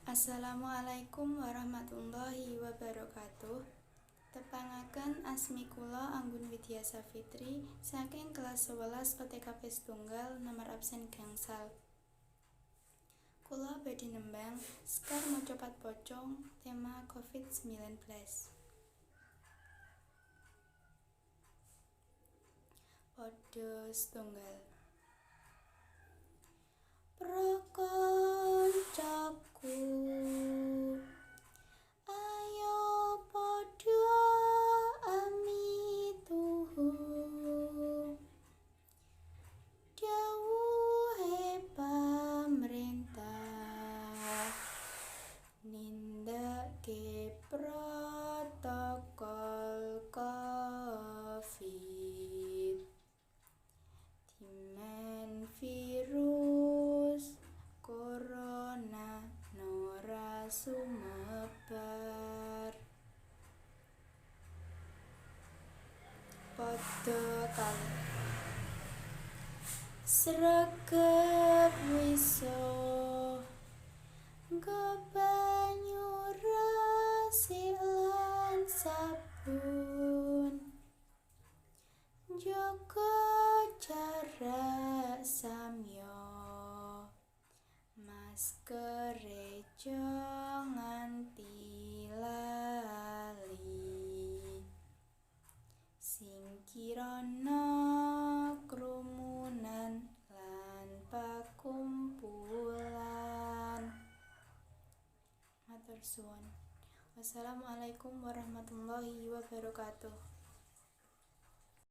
Assalamualaikum warahmatullahi wabarakatuh. Tepangaken asmi kula Anggun Widya Safitri saking kelas 11 OTKP setunggal nomor absen gangsal. Kula badhe nembang Sekar Maca Pat Pocong tema COVID-19. Padha setunggal. Prakoncaku, ayo padha amituhu dawuhe pamrentah nindakake protokol COVID. Timen virus corona nora sumebar. Padha kali sregep wisa nggo banyu resik lan sabun, jaga jarak samya, masker aja nganti lali, sing kirana krumunan lan pakumpulan. Matur suwun. Wassalamualaikum warahmatullahi wabarakatuh.